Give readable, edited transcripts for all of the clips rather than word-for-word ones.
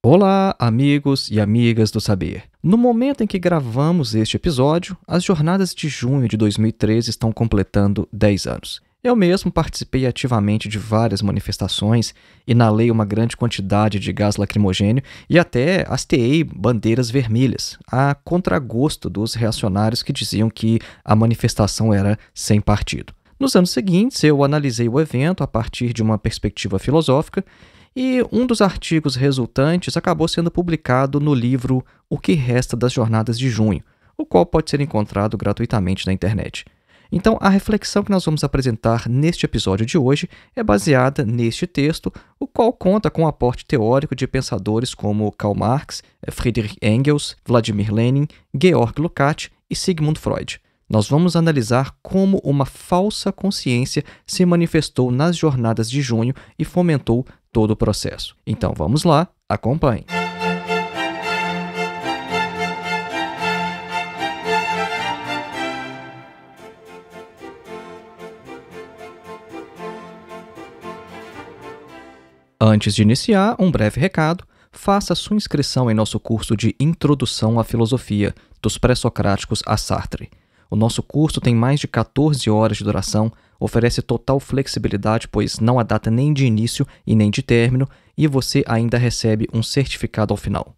Olá, amigos e amigas do Saber. No momento em que gravamos este episódio, as jornadas de junho de 2013 estão completando 10 anos. Eu mesmo participei ativamente de várias manifestações, inalei uma grande quantidade de gás lacrimogêneo e até hasteei bandeiras vermelhas, a contragosto dos reacionários que diziam que a manifestação era sem partido. Nos anos seguintes, eu analisei o evento a partir de uma perspectiva filosófica e um dos artigos resultantes acabou sendo publicado no livro O que Resta das Jornadas de Junho, o qual pode ser encontrado gratuitamente na internet. Então, a reflexão que nós vamos apresentar neste episódio de hoje é baseada neste texto, o qual conta com o aporte teórico de pensadores como Karl Marx, Friedrich Engels, Vladimir Lenin, Georg Lukács e Sigmund Freud. Nós vamos analisar como uma falsa consciência se manifestou nas jornadas de junho e fomentou todo o processo. Então vamos lá, acompanhe. Antes de iniciar, um breve recado. Faça sua inscrição em nosso curso de Introdução à Filosofia, dos Pré-Socráticos a Sartre. O nosso curso tem mais de 14 horas de duração, oferece total flexibilidade, pois não há data nem de início e nem de término, e você ainda recebe um certificado ao final.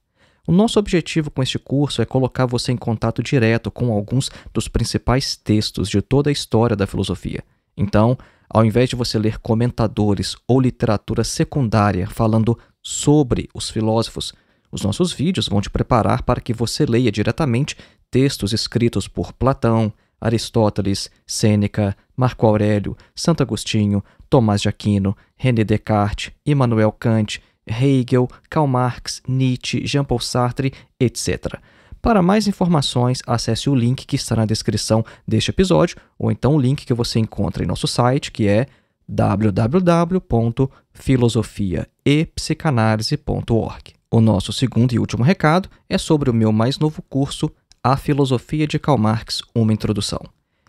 O nosso objetivo com este curso é colocar você em contato direto com alguns dos principais textos de toda a história da filosofia. Então, ao invés de você ler comentadores ou literatura secundária falando sobre os filósofos, os nossos vídeos vão te preparar para que você leia diretamente textos escritos por Platão, Aristóteles, Sêneca, Marco Aurélio, Santo Agostinho, Tomás de Aquino, René Descartes, Immanuel Kant, Hegel, Karl Marx, Nietzsche, Jean-Paul Sartre, etc. Para mais informações, acesse o link que está na descrição deste episódio, ou então o link que você encontra em nosso site, que é www.filosofiaepsicanalise.org. O nosso segundo e último recado é sobre o meu mais novo curso, A Filosofia de Karl Marx, uma introdução.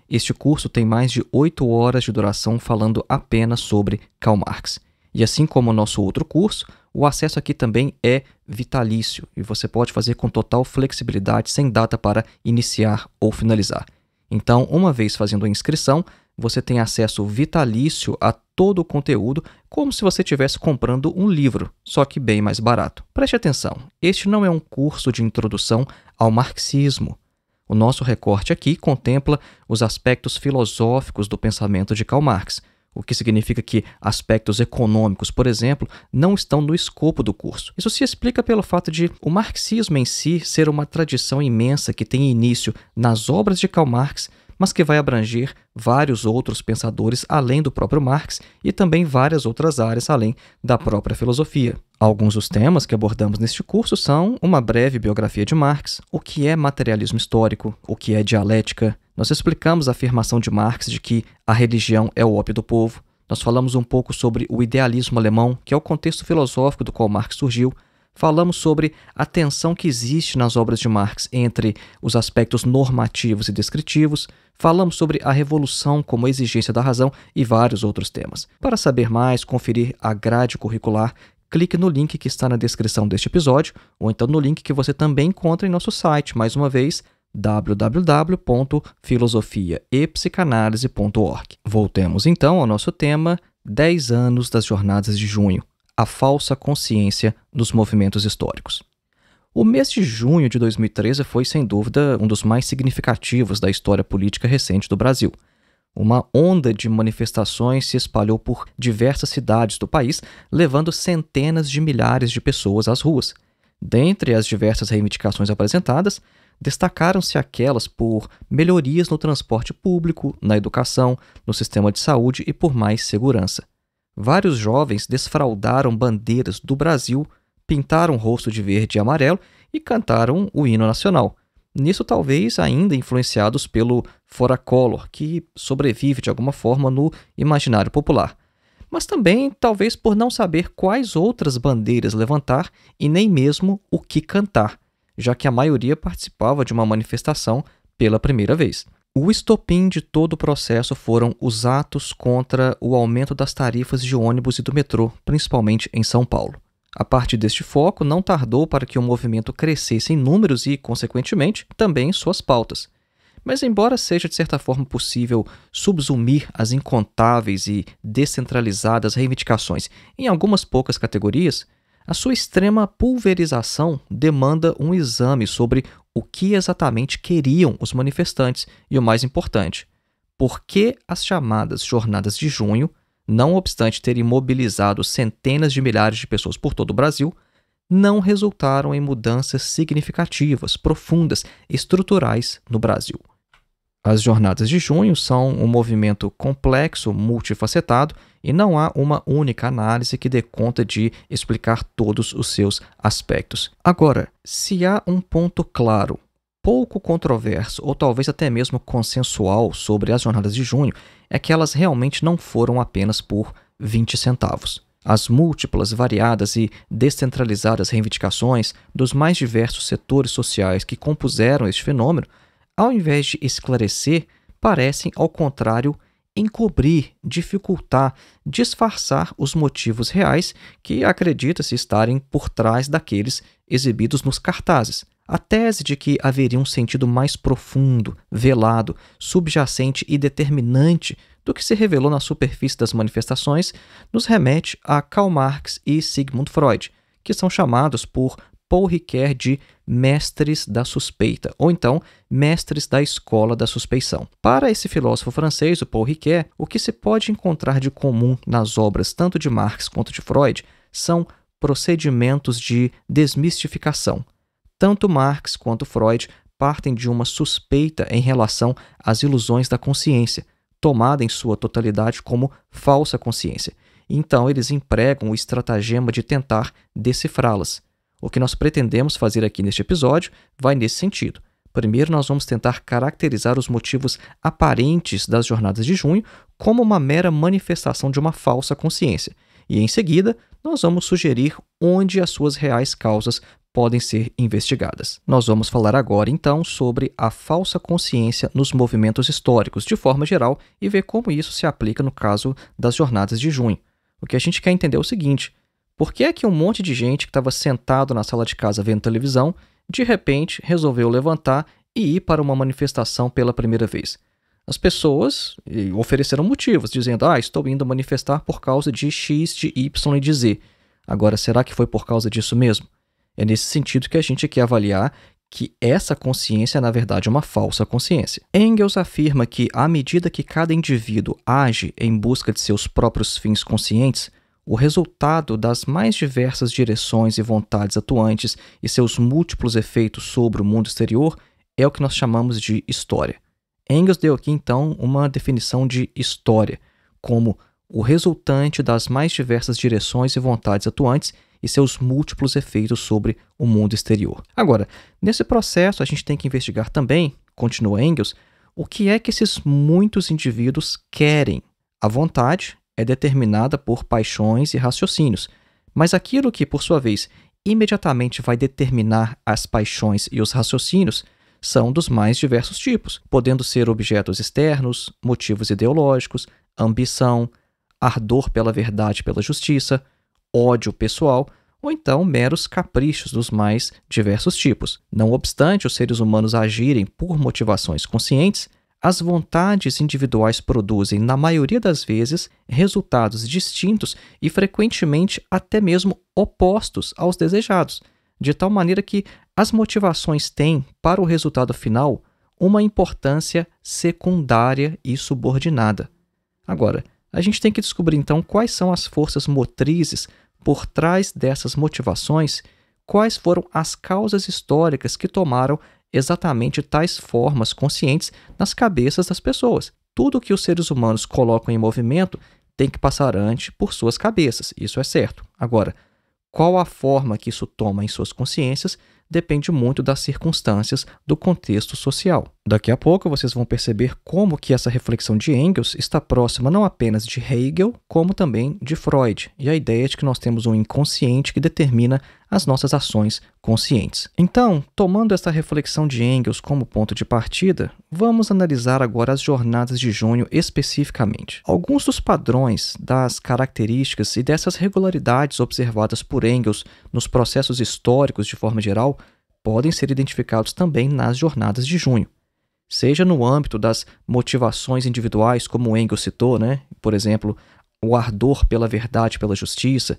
Este curso tem mais de 8 horas de duração falando apenas sobre Karl Marx. E assim como o nosso outro curso, o acesso aqui também é vitalício e você pode fazer com total flexibilidade, sem data para iniciar ou finalizar. Então, uma vez fazendo a inscrição, você tem acesso vitalício a todo o conteúdo, como se você estivesse comprando um livro, só que bem mais barato. Preste atenção, este não é um curso de introdução ao marxismo. O nosso recorte aqui contempla os aspectos filosóficos do pensamento de Karl Marx, o que significa que aspectos econômicos, por exemplo, não estão no escopo do curso. Isso se explica pelo fato de o marxismo em si ser uma tradição imensa que tem início nas obras de Karl Marx, mas que vai abranger vários outros pensadores além do próprio Marx e também várias outras áreas além da própria filosofia. Alguns dos temas que abordamos neste curso são uma breve biografia de Marx, o que é materialismo histórico, o que é dialética. Nós explicamos a afirmação de Marx de que a religião é o ópio do povo. Nós falamos um pouco sobre o idealismo alemão, que é o contexto filosófico do qual Marx surgiu. Falamos sobre a tensão que existe nas obras de Marx entre os aspectos normativos e descritivos. Falamos sobre a revolução como exigência da razão e vários outros temas. Para saber mais, conferir a grade curricular, clique no link que está na descrição deste episódio, ou então no link que você também encontra em nosso site, mais uma vez, www.filosofiaepsicanalise.org. Voltemos então ao nosso tema, 10 anos das jornadas de junho. A falsa consciência nos movimentos históricos. O mês de junho de 2013 foi, sem dúvida, um dos mais significativos da história política recente do Brasil. Uma onda de manifestações se espalhou por diversas cidades do país, levando centenas de milhares de pessoas às ruas. Dentre as diversas reivindicações apresentadas, destacaram-se aquelas por melhorias no transporte público, na educação, no sistema de saúde e por mais segurança. Vários jovens desfraldaram bandeiras do Brasil, pintaram o rosto de verde e amarelo e cantaram o hino nacional. Nisso talvez ainda influenciados pelo Fora Collor, que sobrevive de alguma forma no imaginário popular. Mas também talvez por não saber quais outras bandeiras levantar e nem mesmo o que cantar, já que a maioria participava de uma manifestação pela primeira vez. O estopim de todo o processo foram os atos contra o aumento das tarifas de ônibus e do metrô, principalmente em São Paulo. A partir deste foco, não tardou para que o movimento crescesse em números e, consequentemente, também em suas pautas. Mas, embora seja de certa forma possível subsumir as incontáveis e descentralizadas reivindicações em algumas poucas categorias, a sua extrema pulverização demanda um exame sobre o que exatamente queriam os manifestantes e, o mais importante, por que as chamadas Jornadas de Junho, não obstante terem mobilizado centenas de milhares de pessoas por todo o Brasil, não resultaram em mudanças significativas, profundas, estruturais no Brasil. As Jornadas de Junho são um movimento complexo, multifacetado, e não há uma única análise que dê conta de explicar todos os seus aspectos. Agora, se há um ponto claro, pouco controverso ou talvez até mesmo consensual sobre as Jornadas de Junho, é que elas realmente não foram apenas por 20 centavos. As múltiplas, variadas e descentralizadas reivindicações dos mais diversos setores sociais que compuseram este fenômeno, ao invés de esclarecer, parecem, ao contrário, encobrir, dificultar, disfarçar os motivos reais que acredita-se estarem por trás daqueles exibidos nos cartazes. A tese de que haveria um sentido mais profundo, velado, subjacente e determinante do que se revelou na superfície das manifestações nos remete a Karl Marx e Sigmund Freud, que são chamados por Paul Ricoeur de mestres da suspeita, ou então mestres da escola da suspeição. Para esse filósofo francês, o Paul Ricoeur, o que se pode encontrar de comum nas obras tanto de Marx quanto de Freud são procedimentos de desmistificação. Tanto Marx quanto Freud partem de uma suspeita em relação às ilusões da consciência, tomada em sua totalidade como falsa consciência. Então, eles empregam o estratagema de tentar decifrá-las. O que nós pretendemos fazer aqui neste episódio vai nesse sentido. Primeiro, nós vamos tentar caracterizar os motivos aparentes das Jornadas de Junho como uma mera manifestação de uma falsa consciência. E, em seguida, nós vamos sugerir onde as suas reais causas podem ser investigadas. Nós vamos falar agora, então, sobre a falsa consciência nos movimentos históricos, de forma geral, e ver como isso se aplica no caso das Jornadas de Junho. O que a gente quer entender é o seguinte: por que é que um monte de gente que estava sentado na sala de casa vendo televisão, de repente resolveu levantar e ir para uma manifestação pela primeira vez? As pessoas ofereceram motivos, dizendo: estou indo manifestar por causa de X, de Y e de Z. Agora, será que foi por causa disso mesmo? É nesse sentido que a gente quer avaliar que essa consciência é, na verdade, uma falsa consciência. Engels afirma que, à medida que cada indivíduo age em busca de seus próprios fins conscientes, o resultado das mais diversas direções e vontades atuantes e seus múltiplos efeitos sobre o mundo exterior é o que nós chamamos de história. Engels deu aqui, então, uma definição de história como o resultante das mais diversas direções e vontades atuantes e seus múltiplos efeitos sobre o mundo exterior. Agora, nesse processo, a gente tem que investigar também, continua Engels, o que é que esses muitos indivíduos querem. A vontade é determinada por paixões e raciocínios, mas aquilo que, por sua vez, imediatamente vai determinar as paixões e os raciocínios são dos mais diversos tipos, podendo ser objetos externos, motivos ideológicos, ambição, ardor pela verdade e pela justiça, ódio pessoal ou então meros caprichos dos mais diversos tipos. Não obstante os seres humanos agirem por motivações conscientes, as vontades individuais produzem, na maioria das vezes, resultados distintos e frequentemente até mesmo opostos aos desejados, de tal maneira que as motivações têm, para o resultado final, uma importância secundária e subordinada. Agora, a gente tem que descobrir então quais são as forças motrizes por trás dessas motivações, quais foram as causas históricas que tomaram exatamente tais formas conscientes nas cabeças das pessoas. Tudo que os seres humanos colocam em movimento tem que passar antes por suas cabeças, isso é certo. Agora, qual a forma que isso toma em suas consciências depende muito das circunstâncias do contexto social. Daqui a pouco vocês vão perceber como que essa reflexão de Engels está próxima não apenas de Hegel, como também de Freud, e a ideia de que nós temos um inconsciente que determina as nossas ações conscientes. Então, tomando esta reflexão de Engels como ponto de partida, vamos analisar agora as jornadas de junho especificamente. Alguns dos padrões, das características e dessas regularidades observadas por Engels nos processos históricos de forma geral podem ser identificados também nas jornadas de junho. Seja no âmbito das motivações individuais, como Engels citou, por exemplo, o ardor pela verdade e pela justiça,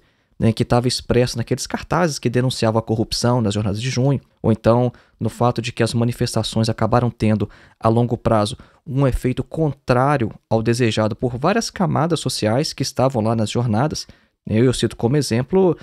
que estava expresso naqueles cartazes que denunciavam a corrupção nas jornadas de junho, ou então no fato de que as manifestações acabaram tendo, a longo prazo, um efeito contrário ao desejado por várias camadas sociais que estavam lá nas jornadas. Eu cito como exemplo,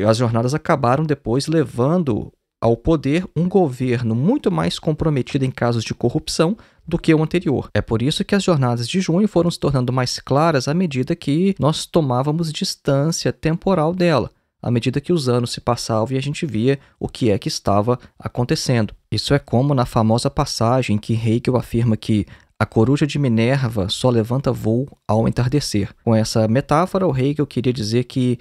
as jornadas acabaram depois levando ao poder um governo muito mais comprometido em casos de corrupção do que o anterior. É por isso que as jornadas de junho foram se tornando mais claras à medida que nós tomávamos distância temporal dela, à medida que os anos se passavam e a gente via o que é que estava acontecendo. Isso é como na famosa passagem que Hegel afirma que a coruja de Minerva só levanta voo ao entardecer. Com essa metáfora, o Hegel queria dizer que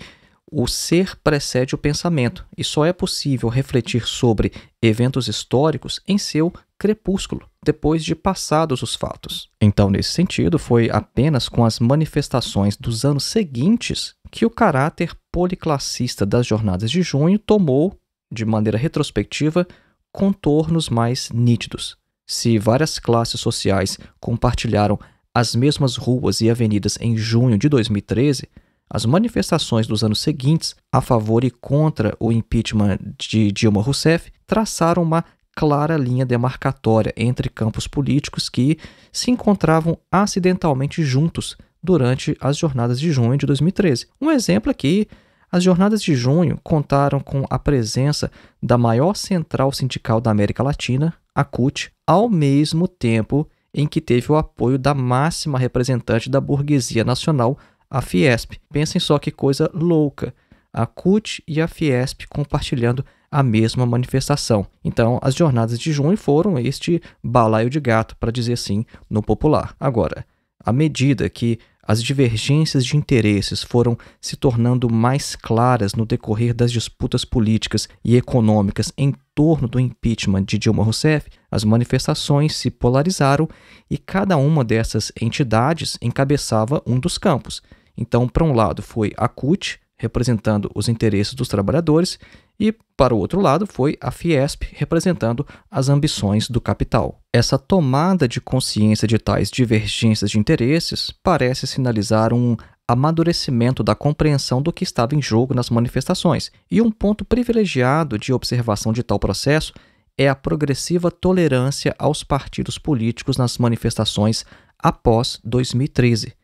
o ser precede o pensamento, e só é possível refletir sobre eventos históricos em seu crepúsculo, depois de passados os fatos. Então, nesse sentido, foi apenas com as manifestações dos anos seguintes que o caráter policlassista das jornadas de junho tomou, de maneira retrospectiva, contornos mais nítidos. Se várias classes sociais compartilharam as mesmas ruas e avenidas em junho de 2013, as manifestações dos anos seguintes, a favor e contra o impeachment de Dilma Rousseff, traçaram uma clara linha demarcatória entre campos políticos que se encontravam acidentalmente juntos durante as jornadas de junho de 2013. Um exemplo é que as jornadas de junho contaram com a presença da maior central sindical da América Latina, a CUT, ao mesmo tempo em que teve o apoio da máxima representante da burguesia nacional, a Fiesp. Pensem só que coisa louca, a CUT e a Fiesp compartilhando a mesma manifestação. Então, as jornadas de junho foram este balaio de gato, para dizer assim, no popular. Agora, à medida que as divergências de interesses foram se tornando mais claras no decorrer das disputas políticas e econômicas em torno do impeachment de Dilma Rousseff, as manifestações se polarizaram e cada uma dessas entidades encabeçava um dos campos. Então, para um lado foi a CUT, representando os interesses dos trabalhadores, e para o outro lado foi a Fiesp, representando as ambições do capital. Essa tomada de consciência de tais divergências de interesses parece sinalizar um amadurecimento da compreensão do que estava em jogo nas manifestações, e um ponto privilegiado de observação de tal processo é a progressiva tolerância aos partidos políticos nas manifestações após 2013.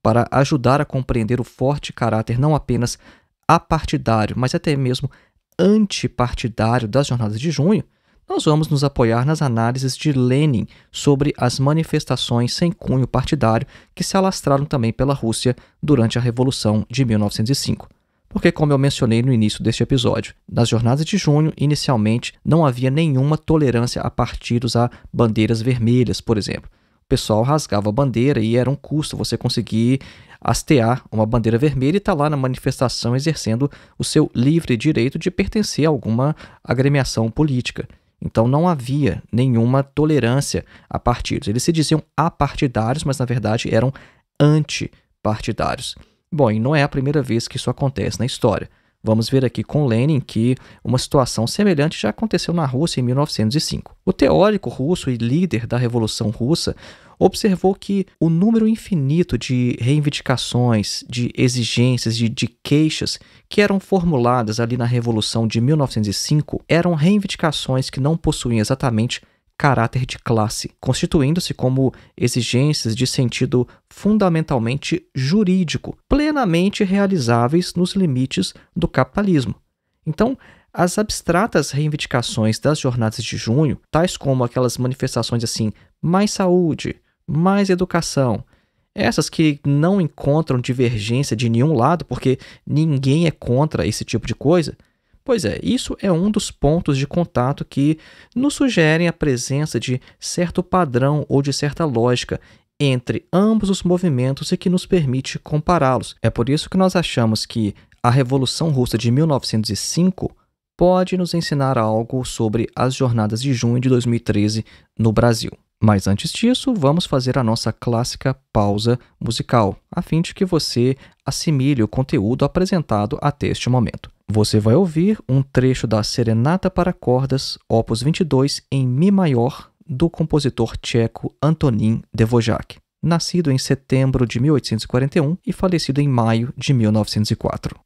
Para ajudar a compreender o forte caráter não apenas apartidário, mas até mesmo antipartidário das jornadas de junho, nós vamos nos apoiar nas análises de Lenin sobre as manifestações sem cunho partidário que se alastraram também pela Rússia durante a Revolução de 1905. Porque, como eu mencionei no início deste episódio, nas jornadas de junho, inicialmente, não havia nenhuma tolerância a partidos a bandeiras vermelhas, por exemplo. O pessoal rasgava a bandeira e era um custo você conseguir hastear uma bandeira vermelha e estar lá na manifestação exercendo o seu livre direito de pertencer a alguma agremiação política. Então não havia nenhuma tolerância a partidos. Eles se diziam apartidários, mas na verdade eram antipartidários. Bom, e não é a primeira vez que isso acontece na história. Vamos ver aqui com Lenin que uma situação semelhante já aconteceu na Rússia em 1905. O teórico russo e líder da Revolução Russa observou que o número infinito de reivindicações, de exigências, de queixas que eram formuladas ali na Revolução de 1905 eram reivindicações que não possuíam exatamente caráter de classe, constituindo-se como exigências de sentido fundamentalmente jurídico, plenamente realizáveis nos limites do capitalismo. Então, as abstratas reivindicações das jornadas de junho, tais como aquelas manifestações assim, mais saúde, mais educação, essas que não encontram divergência de nenhum lado, porque ninguém é contra esse tipo de coisa, Pois é, isso é um dos pontos de contato que nos sugerem a presença de certo padrão ou de certa lógica entre ambos os movimentos e que nos permite compará-los. É por isso que nós achamos que a Revolução Russa de 1905 pode nos ensinar algo sobre as jornadas de junho de 2013 no Brasil. Mas antes disso, vamos fazer a nossa clássica pausa musical, a fim de que você assimile o conteúdo apresentado até este momento. Você vai ouvir um trecho da Serenata para Cordas, Opus 22, em Mi maior, do compositor tcheco Antonín Dvořák, nascido em setembro de 1841 e falecido em maio de 1904.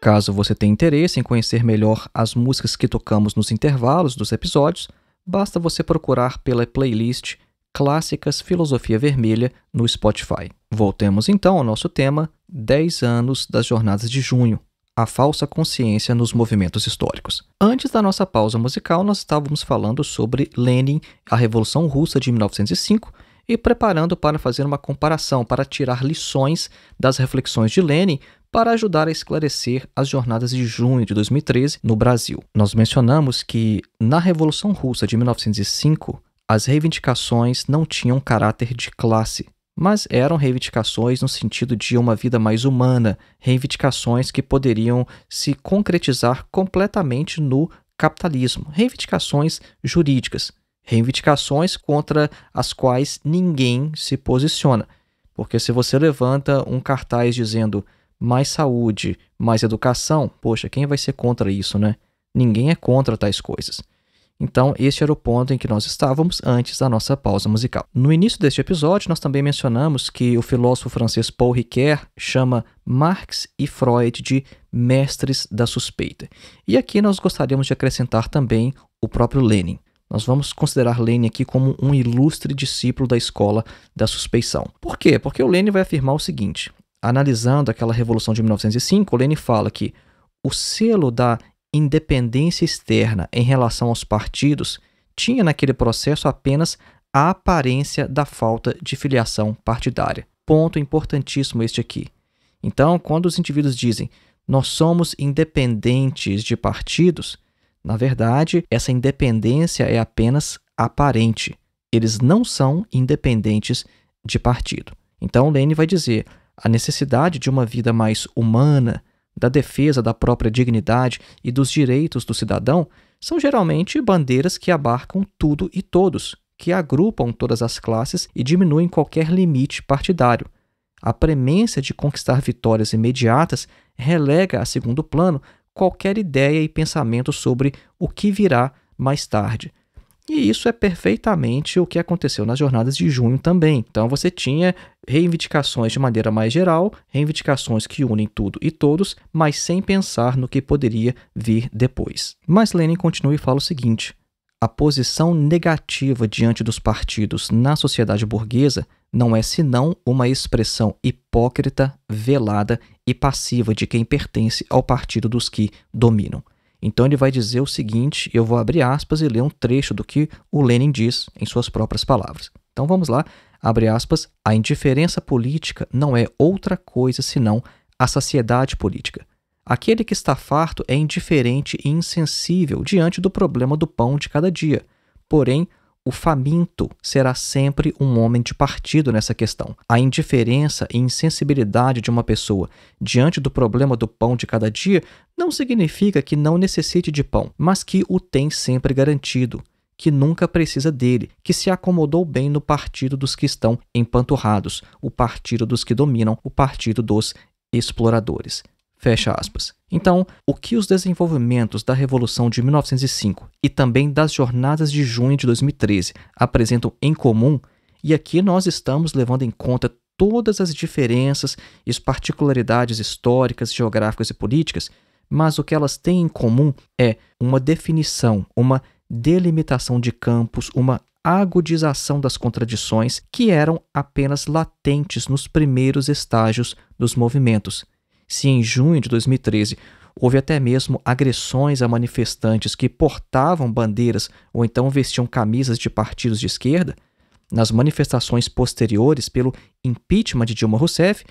Caso você tenha interesse em conhecer melhor as músicas que tocamos nos intervalos dos episódios, basta você procurar pela playlist Clássicas Filosofia Vermelha no Spotify. Voltemos então ao nosso tema, 10 anos das Jornadas de Junho, a falsa consciência nos movimentos históricos. Antes da nossa pausa musical, nós estávamos falando sobre Lenin, a Revolução Russa de 1905, e preparando para fazer uma comparação, para tirar lições das reflexões de Lenin para ajudar a esclarecer as jornadas de junho de 2013 no Brasil. Nós mencionamos que na Revolução Russa de 1905, as reivindicações não tinham caráter de classe, mas eram reivindicações no sentido de uma vida mais humana, reivindicações que poderiam se concretizar completamente no capitalismo, reivindicações jurídicas, reivindicações contra as quais ninguém se posiciona. Porque se você levanta um cartaz dizendo mais saúde, mais educação, poxa, quem vai ser contra isso, né? Ninguém é contra tais coisas. Então, este era o ponto em que nós estávamos antes da nossa pausa musical. No início deste episódio, nós também mencionamos que o filósofo francês Paul Ricoeur chama Marx e Freud de mestres da suspeita. E aqui nós gostaríamos de acrescentar também o próprio Lenin. Nós vamos considerar Lenin aqui como um ilustre discípulo da escola da suspeição. Por quê? Porque o Lenin vai afirmar o seguinte: analisando aquela Revolução de 1905, o Lenin fala que o selo da independência externa em relação aos partidos tinha naquele processo apenas a aparência da falta de filiação partidária. Ponto importantíssimo este aqui. Então, quando os indivíduos dizem nós somos independentes de partidos, na verdade, essa independência é apenas aparente. Eles não são independentes de partido. Então, Lenin vai dizer a necessidade de uma vida mais humana, da defesa da própria dignidade e dos direitos do cidadão são geralmente bandeiras que abarcam tudo e todos, que agrupam todas as classes e diminuem qualquer limite partidário. A premência de conquistar vitórias imediatas relega a segundo plano qualquer ideia e pensamento sobre o que virá mais tarde. E isso é perfeitamente o que aconteceu nas jornadas de junho também. Então você tinha reivindicações de maneira mais geral, reivindicações que unem tudo e todos, mas sem pensar no que poderia vir depois. Mas Lenin continua e fala o seguinte: a posição negativa diante dos partidos na sociedade burguesa não é senão uma expressão hipócrita, velada e passiva de quem pertence ao partido dos que dominam. Então ele vai dizer o seguinte, eu vou abrir aspas e ler um trecho do que o Lenin diz em suas próprias palavras. Então vamos lá, abre aspas, a indiferença política não é outra coisa senão a saciedade política. Aquele que está farto é indiferente e insensível diante do problema do pão de cada dia. Porém, o faminto será sempre um homem de partido nessa questão. A indiferença e insensibilidade de uma pessoa diante do problema do pão de cada dia não significa que não necessite de pão, mas que o tem sempre garantido, que nunca precisa dele, que se acomodou bem no partido dos que estão empanturrados, o partido dos que dominam, o partido dos exploradores. Fecha aspas. Então, o que os desenvolvimentos da Revolução de 1905 e também das jornadas de junho de 2013 apresentam em comum, e aqui nós estamos levando em conta todas as diferenças e as particularidades históricas, geográficas e políticas, mas o que elas têm em comum é uma definição, uma delimitação de campos, uma agudização das contradições que eram apenas latentes nos primeiros estágios dos movimentos. Se em junho de 2013 houve até mesmo agressões a manifestantes que portavam bandeiras ou então vestiam camisas de partidos de esquerda, nas manifestações posteriores pelo impeachment de Dilma Rousseff,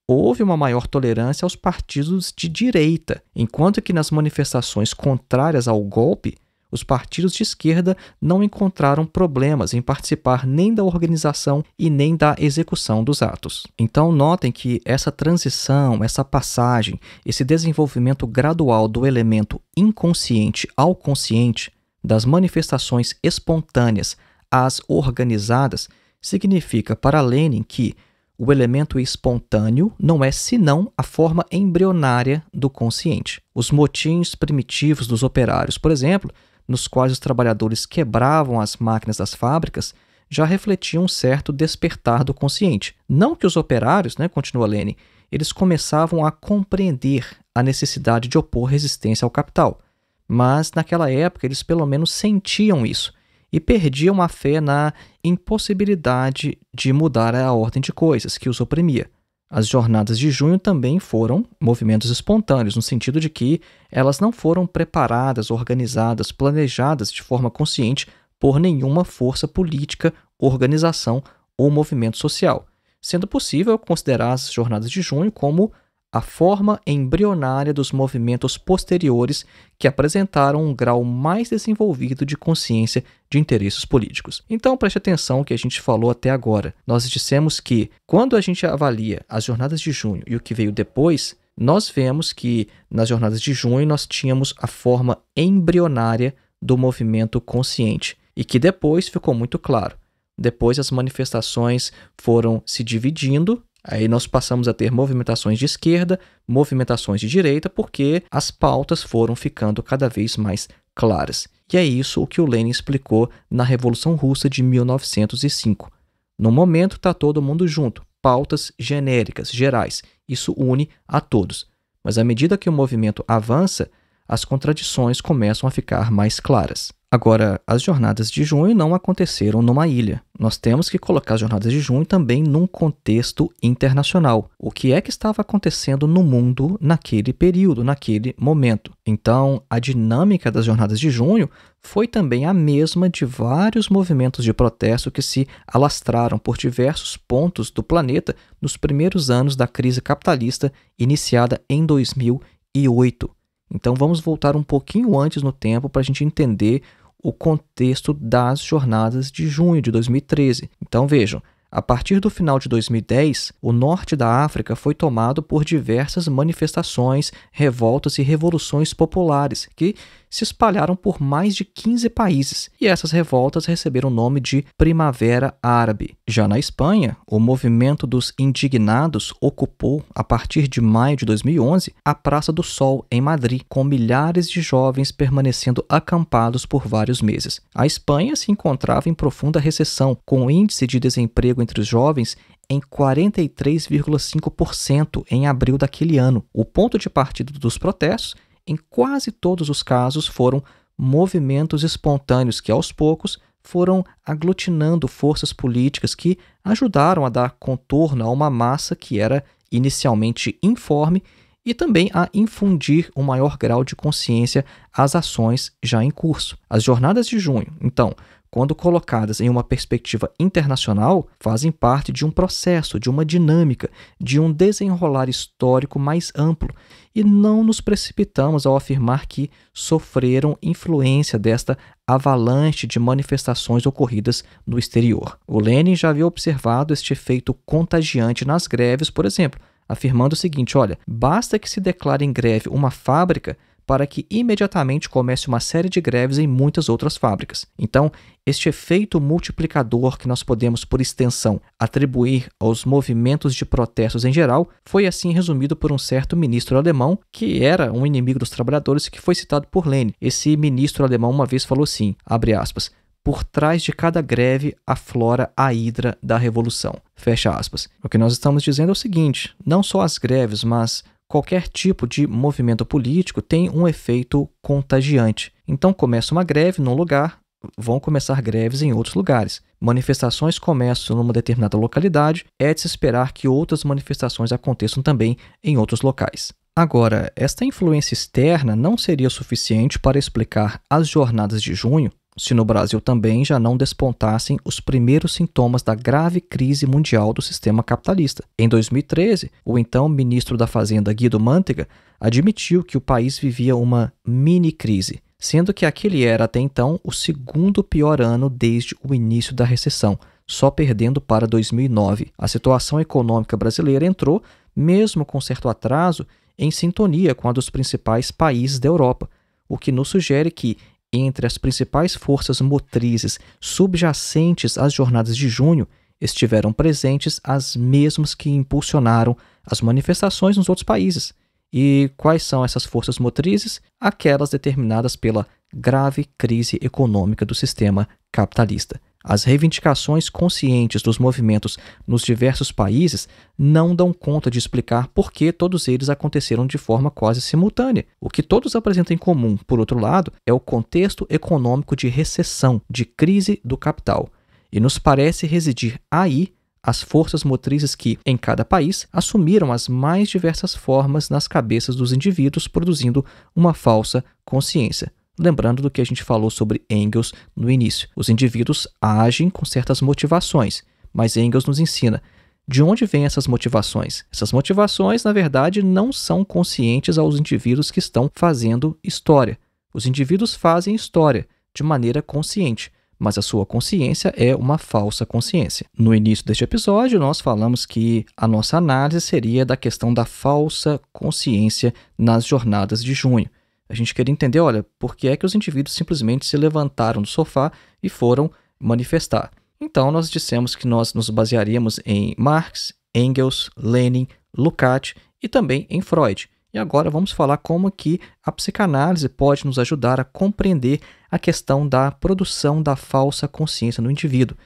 houve uma maior tolerância aos partidos de direita, enquanto que nas manifestações contrárias ao golpe, os partidos de esquerda não encontraram problemas em participar nem da organização e nem da execução dos atos. Então notem que essa transição, essa passagem, esse desenvolvimento gradual do elemento inconsciente ao consciente, das manifestações espontâneas às organizadas, significa para Lenin que o elemento espontâneo não é senão a forma embrionária do consciente. Os motins primitivos dos operários, por exemplo, nos quais os trabalhadores quebravam as máquinas das fábricas, já refletiam um certo despertar do consciente. Não que os operários, continua Lenin, eles começavam a compreender a necessidade de opor resistência ao capital, mas naquela época eles pelo menos sentiam isso e perdiam a fé na impossibilidade de mudar a ordem de coisas que os oprimia. As jornadas de junho também foram movimentos espontâneos, no sentido de que elas não foram preparadas, organizadas, planejadas de forma consciente por nenhuma força política, organização ou movimento social, sendo possível considerar as jornadas de junho como a forma embrionária dos movimentos posteriores que apresentaram um grau mais desenvolvido de consciência de interesses políticos. Então preste atenção ao que a gente falou até agora. Nós dissemos que quando a gente avalia as jornadas de junho e o que veio depois, nós vemos que nas jornadas de junho nós tínhamos a forma embrionária do movimento consciente e que depois ficou muito claro. Depois as manifestações foram se dividindo. Aí nós passamos a ter movimentações de esquerda, movimentações de direita, porque as pautas foram ficando cada vez mais claras. E é isso o que o Lenin explicou na Revolução Russa de 1905. No momento está todo mundo junto, pautas genéricas, gerais, isso une a todos. Mas à medida que o movimento avança, as contradições começam a ficar mais claras. Agora, as jornadas de junho não aconteceram numa ilha. Nós temos que colocar as jornadas de junho também num contexto internacional. O que é que estava acontecendo no mundo naquele período, naquele momento? Então, a dinâmica das jornadas de junho foi também a mesma de vários movimentos de protesto que se alastraram por diversos pontos do planeta nos primeiros anos da crise capitalista iniciada em 2008. Então, vamos voltar um pouquinho antes no tempo para a gente entender o contexto das jornadas de junho de 2013. Então, vejam, a partir do final de 2010, o norte da África foi tomado por diversas manifestações, revoltas e revoluções populares que se espalharam por mais de 15 países, e essas revoltas receberam o nome de Primavera Árabe. Já na Espanha, o movimento dos indignados ocupou, a partir de maio de 2011, a Praça do Sol, em Madrid, com milhares de jovens permanecendo acampados por vários meses. A Espanha se encontrava em profunda recessão, com o índice de desemprego entre os jovens em 43,5% em abril daquele ano. O ponto de partida dos protestos, em quase todos os casos, foram movimentos espontâneos que, aos poucos, foram aglutinando forças políticas que ajudaram a dar contorno a uma massa que era inicialmente informe e também a infundir um maior grau de consciência às ações já em curso. As jornadas de junho, então, quando colocadas em uma perspectiva internacional, fazem parte de um processo, de uma dinâmica, de um desenrolar histórico mais amplo, e não nos precipitamos ao afirmar que sofreram influência desta avalanche de manifestações ocorridas no exterior. O Lenin já havia observado este efeito contagiante nas greves, por exemplo, afirmando o seguinte: olha, basta que se declare em greve uma fábrica para que imediatamente comece uma série de greves em muitas outras fábricas. Então, este efeito multiplicador que nós podemos, por extensão, atribuir aos movimentos de protestos em geral, foi assim resumido por um certo ministro alemão, que era um inimigo dos trabalhadores, que foi citado por Lenin. Esse ministro alemão uma vez falou assim, abre aspas, por trás de cada greve aflora a hidra da revolução. Fecha aspas. O que nós estamos dizendo é o seguinte, não só as greves, mas qualquer tipo de movimento político tem um efeito contagiante. Então começa uma greve num lugar, vão começar greves em outros lugares. Manifestações começam numa determinada localidade, é de se esperar que outras manifestações aconteçam também em outros locais. Agora, esta influência externa não seria suficiente para explicar as jornadas de junho se no Brasil também já não despontassem os primeiros sintomas da grave crise mundial do sistema capitalista. Em 2013, o então ministro da Fazenda Guido Mantega admitiu que o país vivia uma mini-crise, sendo que aquele era até então o segundo pior ano desde o início da recessão, só perdendo para 2009. A situação econômica brasileira entrou, mesmo com certo atraso, em sintonia com a dos principais países da Europa, o que nos sugere que entre as principais forças motrizes subjacentes às jornadas de junho, estiveram presentes as mesmas que impulsionaram as manifestações nos outros países. E quais são essas forças motrizes? Aquelas determinadas pela grave crise econômica do sistema capitalista. As reivindicações conscientes dos movimentos nos diversos países não dão conta de explicar por que todos eles aconteceram de forma quase simultânea. O que todos apresentam em comum, por outro lado, é o contexto econômico de recessão, de crise do capital. E nos parece residir aí as forças motrizes que, em cada país, assumiram as mais diversas formas nas cabeças dos indivíduos, produzindo uma falsa consciência. Lembrando do que a gente falou sobre Engels no início. Os indivíduos agem com certas motivações, mas Engels nos ensina de onde vêm essas motivações. Essas motivações, na verdade, não são conscientes aos indivíduos que estão fazendo história. Os indivíduos fazem história de maneira consciente, mas a sua consciência é uma falsa consciência. No início deste episódio, nós falamos que a nossa análise seria da questão da falsa consciência nas jornadas de junho. A gente queria entender, olha, por que é que os indivíduos simplesmente se levantaram do sofá e foram manifestar. Então, nós dissemos que nós nos basearíamos em Marx, Engels, Lenin, Lukács e também em Freud. E agora vamos falar como que a psicanálise pode nos ajudar a compreender a questão da produção da falsa consciência no indivíduo.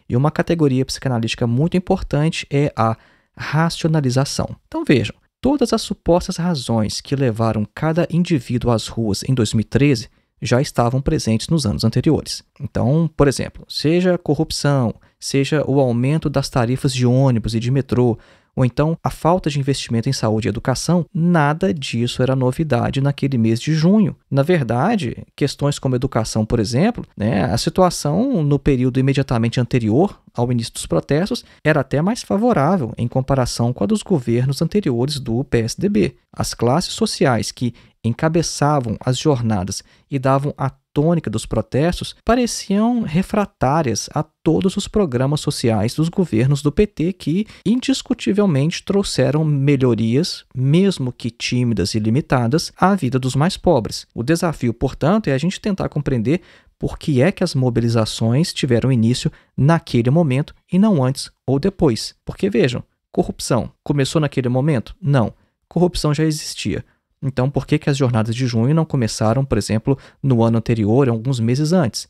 E uma categoria psicanalítica muito importante é a racionalização. Então, vejam. Todas as supostas razões que levaram cada indivíduo às ruas em 2013 já estavam presentes nos anos anteriores. Então, por exemplo, seja a corrupção, seja o aumento das tarifas de ônibus e de metrô, ou então a falta de investimento em saúde e educação, nada disso era novidade naquele mês de junho. Na verdade, questões como educação, por exemplo, a situação no período imediatamente anterior ao início dos protestos era até mais favorável em comparação com a dos governos anteriores do PSDB. As classes sociais que encabeçavam as jornadas e davam a tônica dos protestos pareciam refratárias a todos os programas sociais dos governos do PT que, indiscutivelmente, trouxeram melhorias, mesmo que tímidas e limitadas, à vida dos mais pobres. O desafio, portanto, é a gente tentar compreender por que é que as mobilizações tiveram início naquele momento e não antes ou depois. Porque, vejam, corrupção começou naquele momento? Não. Corrupção já existia. Então, por que as jornadas de junho não começaram, por exemplo, no ano anterior, alguns meses antes?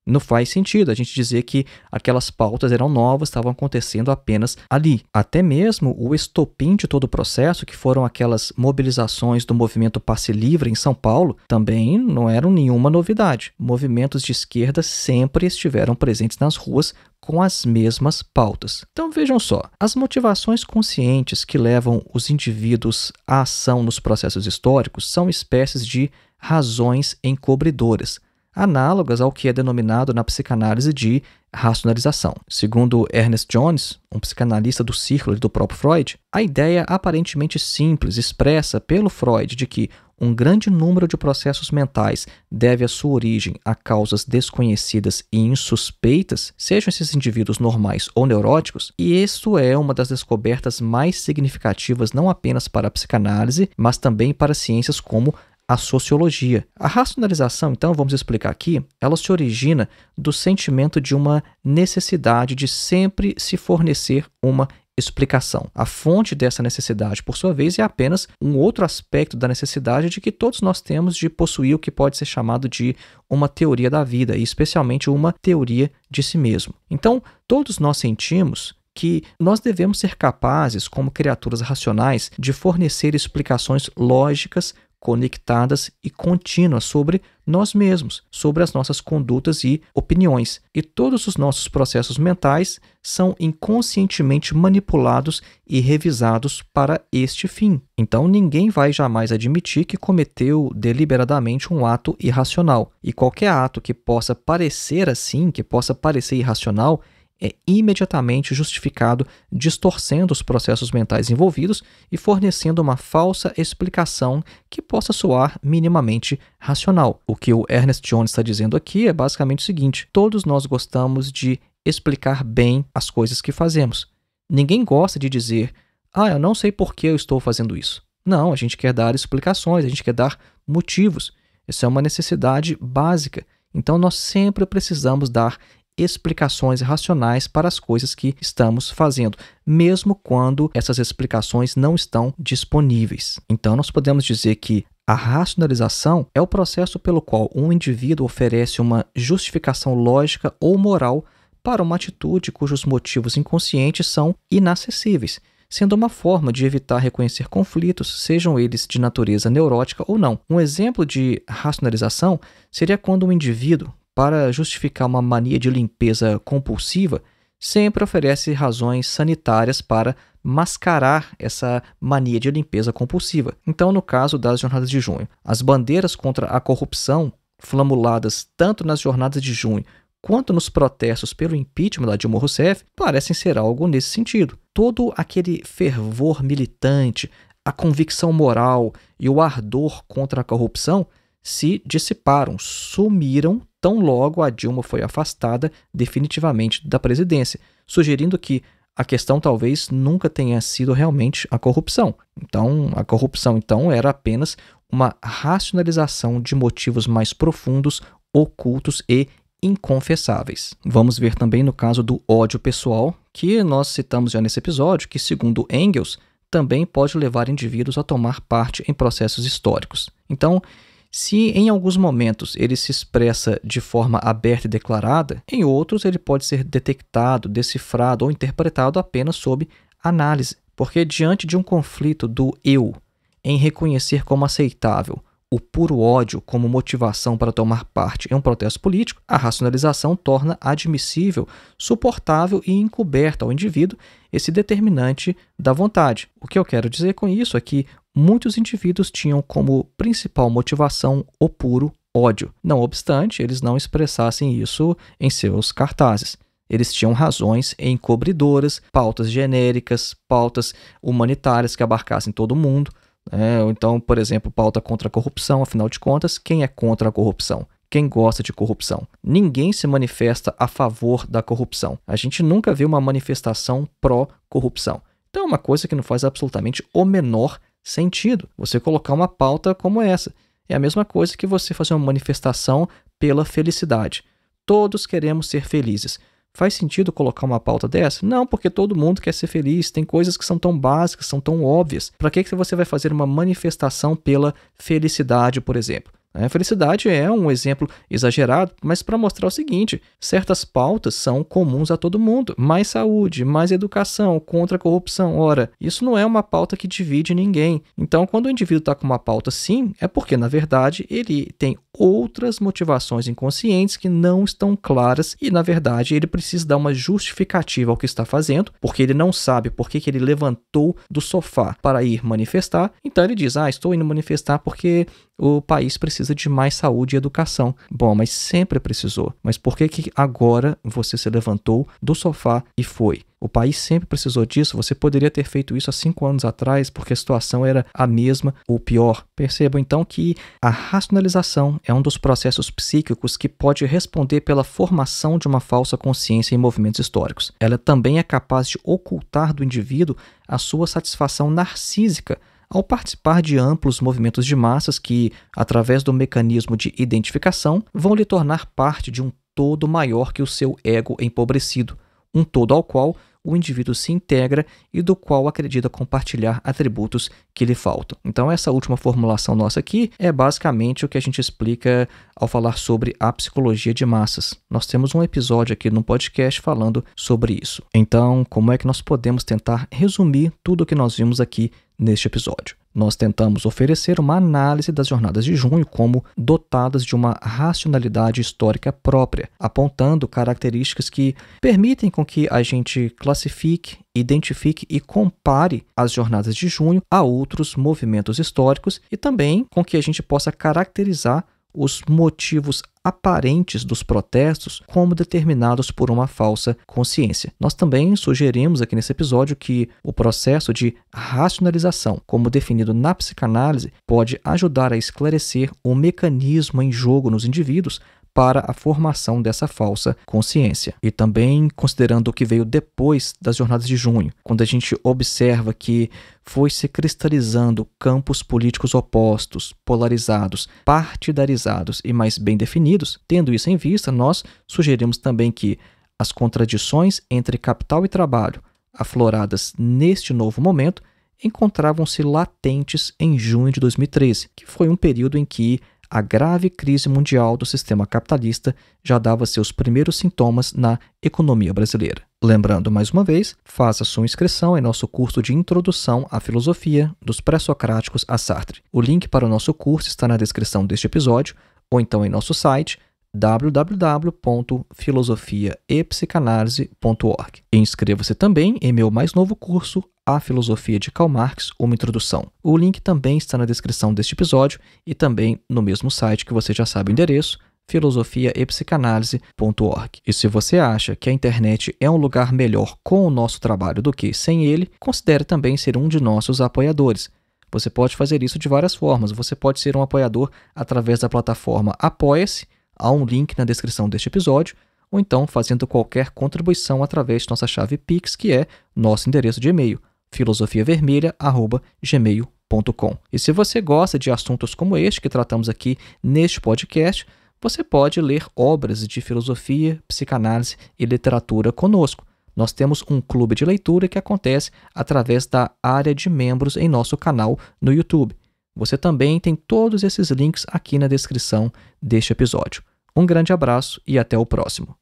Não faz sentido a gente dizer que aquelas pautas eram novas, estavam acontecendo apenas ali. Até mesmo o estopim de todo o processo, que foram aquelas mobilizações do movimento Passe Livre em São Paulo, também não eram nenhuma novidade. Movimentos de esquerda sempre estiveram presentes nas ruas com as mesmas pautas. Então vejam só, as motivações conscientes que levam os indivíduos à ação nos processos históricos são espécies de razões encobridoras, análogas ao que é denominado na psicanálise de racionalização. Segundo Ernest Jones, um psicanalista do círculo do próprio Freud, a ideia aparentemente simples expressa pelo Freud de que um grande número de processos mentais deve a sua origem a causas desconhecidas e insuspeitas, sejam esses indivíduos normais ou neuróticos, e isso é uma das descobertas mais significativas não apenas para a psicanálise, mas também para ciências como a sociologia. A racionalização, então, vamos explicar aqui, ela se origina do sentimento de uma necessidade de sempre se fornecer uma explicação. A fonte dessa necessidade, por sua vez, é apenas um outro aspecto da necessidade de que todos nós temos de possuir o que pode ser chamado de uma teoria da vida, e especialmente uma teoria de si mesmo. Então, todos nós sentimos que nós devemos ser capazes, como criaturas racionais, de fornecer explicações lógicas, conectadas e contínuas sobre nós mesmos, sobre as nossas condutas e opiniões. E todos os nossos processos mentais são inconscientemente manipulados e revisados para este fim. Então, ninguém vai jamais admitir que cometeu deliberadamente um ato irracional. E qualquer ato que possa parecer assim, que possa parecer irracional, é imediatamente justificado distorcendo os processos mentais envolvidos e fornecendo uma falsa explicação que possa soar minimamente racional. O que o Ernest Jones está dizendo aqui é basicamente o seguinte: todos nós gostamos de explicar bem as coisas que fazemos. Ninguém gosta de dizer, eu não sei por que eu estou fazendo isso. Não, a gente quer dar explicações, a gente quer dar motivos. Isso é uma necessidade básica. Então, nós sempre precisamos dar explicações racionais para as coisas que estamos fazendo, mesmo quando essas explicações não estão disponíveis. Então, nós podemos dizer que a racionalização é o processo pelo qual um indivíduo oferece uma justificação lógica ou moral para uma atitude cujos motivos inconscientes são inacessíveis, sendo uma forma de evitar reconhecer conflitos, sejam eles de natureza neurótica ou não. Um exemplo de racionalização seria quando um indivíduo, para justificar uma mania de limpeza compulsiva, sempre oferece razões sanitárias para mascarar essa mania de limpeza compulsiva. Então, no caso das jornadas de junho, as bandeiras contra a corrupção, flamuladas tanto nas jornadas de junho quanto nos protestos pelo impeachment da Dilma Rousseff, parecem ser algo nesse sentido. Todo aquele fervor militante, a convicção moral e o ardor contra a corrupção se dissiparam, sumiram tão logo a Dilma foi afastada definitivamente da presidência, sugerindo que a questão talvez nunca tenha sido realmente a corrupção. Então, a corrupção era apenas uma racionalização de motivos mais profundos, ocultos e inconfessáveis. Vamos ver também no caso do ódio pessoal, que nós citamos já nesse episódio, que segundo Engels, também pode levar indivíduos a tomar parte em processos históricos. Então, se em alguns momentos ele se expressa de forma aberta e declarada, em outros ele pode ser detectado, decifrado ou interpretado apenas sob análise, porque diante de um conflito do eu em reconhecer como aceitável o puro ódio como motivação para tomar parte em um protesto político, a racionalização torna admissível, suportável e encoberto ao indivíduo esse determinante da vontade. O que eu quero dizer com isso é que muitos indivíduos tinham como principal motivação o puro ódio. Não obstante, eles não expressassem isso em seus cartazes. Eles tinham razões encobridoras, pautas genéricas, pautas humanitárias que abarcassem todo mundo. Ou então, por exemplo, pauta contra a corrupção. Afinal de contas, quem é contra a corrupção? Quem gosta de corrupção? Ninguém se manifesta a favor da corrupção. A gente nunca vê uma manifestação pró-corrupção. Então é uma coisa que não faz absolutamente o menor sentido você colocar uma pauta como essa. É a mesma coisa que você fazer uma manifestação pela felicidade. Todos queremos ser felizes. Faz sentido colocar uma pauta dessa? Não, porque todo mundo quer ser feliz. Tem coisas que são tão básicas, são tão óbvias. Para que você vai fazer uma manifestação pela felicidade, por exemplo? A felicidade é um exemplo exagerado, mas para mostrar o seguinte: certas pautas são comuns a todo mundo. Mais saúde, mais educação, contra a corrupção. Ora, isso não é uma pauta que divide ninguém. Então, quando o indivíduo está com uma pauta sim, é porque, na verdade, ele tem outras motivações inconscientes que não estão claras e, na verdade, ele precisa dar uma justificativa ao que está fazendo, porque ele não sabe por que ele levantou do sofá para ir manifestar. Então, ele diz, estou indo manifestar porque o país precisa de mais saúde e educação. Bom, mas sempre precisou. Mas por que agora você se levantou do sofá e foi? O país sempre precisou disso. Você poderia ter feito isso há 5 anos atrás, porque a situação era a mesma ou pior. Percebam então que a racionalização é um dos processos psíquicos que pode responder pela formação de uma falsa consciência em movimentos históricos. Ela também é capaz de ocultar do indivíduo a sua satisfação narcísica ao participar de amplos movimentos de massas que, através do mecanismo de identificação, vão lhe tornar parte de um todo maior que o seu ego empobrecido, um todo ao qual o indivíduo se integra e do qual acredita compartilhar atributos que lhe faltam. Então, essa última formulação nossa aqui é basicamente o que a gente explica ao falar sobre a psicologia de massas. Nós temos um episódio aqui no podcast falando sobre isso. Então, como é que nós podemos tentar resumir tudo o que nós vimos aqui neste episódio? Nós tentamos oferecer uma análise das jornadas de junho como dotadas de uma racionalidade histórica própria, apontando características que permitem com que a gente classifique, identifique e compare as jornadas de junho a outros movimentos históricos e também com que a gente possa caracterizar os motivos aparentes dos protestos como determinados por uma falsa consciência. Nós também sugerimos aqui nesse episódio que o processo de racionalização, como definido na psicanálise, pode ajudar a esclarecer o mecanismo em jogo nos indivíduos para a formação dessa falsa consciência. E também considerando o que veio depois das jornadas de junho, quando a gente observa que foi se cristalizando campos políticos opostos, polarizados, partidarizados e mais bem definidos, tendo isso em vista, nós sugerimos também que as contradições entre capital e trabalho, afloradas neste novo momento, encontravam-se latentes em junho de 2013, que foi um período em que a grave crise mundial do sistema capitalista já dava seus primeiros sintomas na economia brasileira. Lembrando mais uma vez, faça sua inscrição em nosso curso de Introdução à Filosofia dos Pré-Socráticos a Sartre. O link para o nosso curso está na descrição deste episódio ou então em nosso site www.filosofiaepsicanalise.org. Inscreva-se também em meu mais novo curso, A Filosofia de Karl Marx, uma introdução. O link também está na descrição deste episódio e também no mesmo site que você já sabe o endereço, filosofiaepsicanalise.org. E se você acha que a internet é um lugar melhor com o nosso trabalho do que sem ele, considere também ser um de nossos apoiadores. Você pode fazer isso de várias formas. Você pode ser um apoiador através da plataforma Apoia-se, há um link na descrição deste episódio, ou então fazendo qualquer contribuição através de nossa chave Pix, que é nosso endereço de e-mail, filosofiavermelha@gmail.com. E se você gosta de assuntos como este que tratamos aqui neste podcast, você pode ler obras de filosofia, psicanálise e literatura conosco. Nós temos um clube de leitura que acontece através da área de membros em nosso canal no YouTube. Você também tem todos esses links aqui na descrição deste episódio. Um grande abraço e até o próximo.